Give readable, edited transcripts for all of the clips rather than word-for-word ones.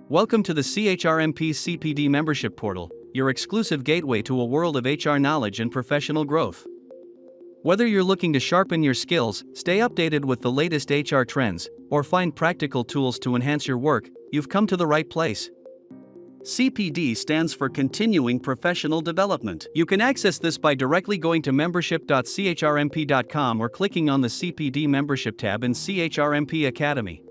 Welcome to the CHRMP CPD membership portal, your exclusive gateway to a world of HR knowledge and professional growth. Whether you're looking to sharpen your skills, stay updated with the latest HR trends, or find practical tools to enhance your work, you've come to the right place. CPD stands for Continuing Professional Development. You can access this by directly going to membership.chrmp.com or clicking on the CPD membership tab in CHRMP Academy.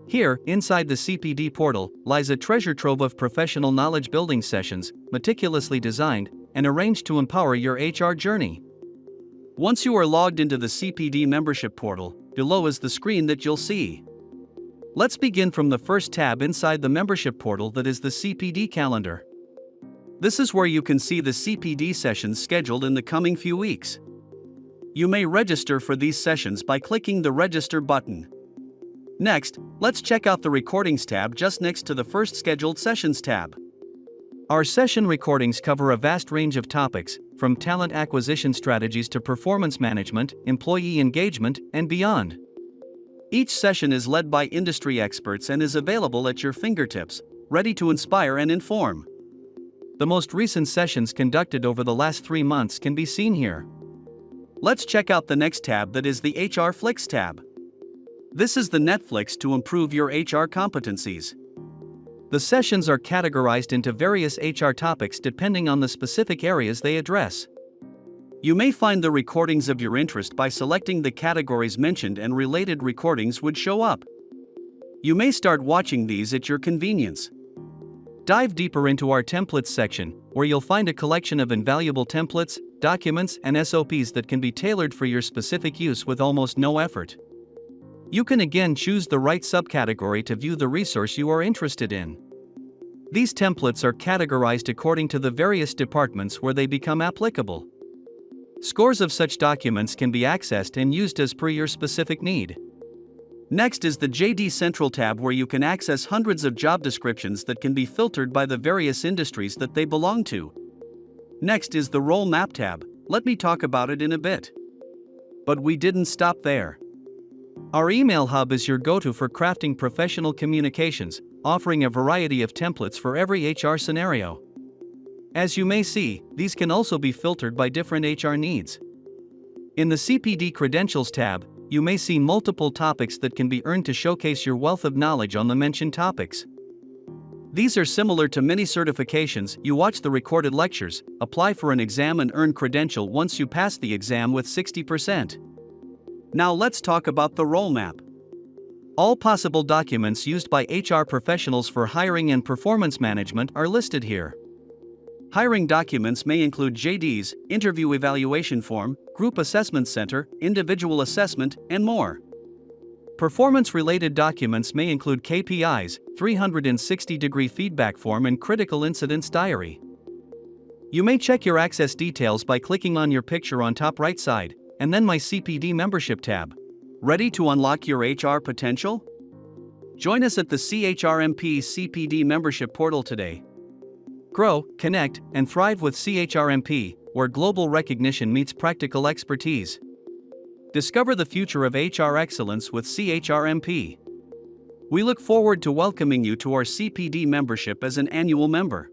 Here, inside the CPD portal, lies a treasure trove of professional knowledge building sessions, meticulously designed and arranged to empower your HR journey. Once you are logged into the CPD membership portal, below is the screen that you'll see. Let's begin from the first tab inside the membership portal, that is the CPD calendar. This is where you can see the CPD sessions scheduled in the coming few weeks. You may register for these sessions by clicking the Register button. Next, let's check out the Recordings tab just next to the first Scheduled Sessions tab. Our session recordings cover a vast range of topics, from talent acquisition strategies to performance management, employee engagement, and beyond. Each session is led by industry experts and is available at your fingertips, ready to inspire and inform. The most recent sessions conducted over the last 3 months can be seen here. Let's check out the next tab, that is the HR Flicks tab. This is the Netflix to improve your HR competencies. The sessions are categorized into various HR topics depending on the specific areas they address. You may find the recordings of your interest by selecting the categories mentioned, and related recordings would show up. You may start watching these at your convenience. Dive deeper into our Templates section, where you'll find a collection of invaluable templates, documents, and SOPs that can be tailored for your specific use with almost no effort. You can again choose the right subcategory to view the resource you are interested in. These templates are categorized according to the various departments where they become applicable. Scores of such documents can be accessed and used as per your specific need. Next is the JD Central tab, where you can access hundreds of job descriptions that can be filtered by the various industries that they belong to. Next is the Role Map tab. Let me talk about it in a bit. But we didn't stop there. Our email hub is your go-to for crafting professional communications, offering a variety of templates for every HR scenario. As you may see, these can also be filtered by different HR needs. In the CPD Credentials tab, you may see multiple topics that can be earned to showcase your wealth of knowledge on the mentioned topics. These are similar to many certifications. You watch the recorded lectures, apply for an exam, and earn credential once you pass the exam with 60%. Now let's talk about the Role Map. All possible documents used by HR professionals for hiring and performance management are listed here. Hiring documents may include JDs, interview evaluation form, group assessment center, individual assessment, and more. Performance-related documents may include KPIs, 360-degree feedback form, and critical incidents diary. You may check your access details by clicking on your picture on top right side, and then My CPD Membership tab. Ready to unlock your HR potential? Join us at the CHRMP CPD membership portal today. Grow, connect, and thrive with CHRMP, where global recognition meets practical expertise. Discover the future of HR excellence with CHRMP. We look forward to welcoming you to our CPD membership as an annual member.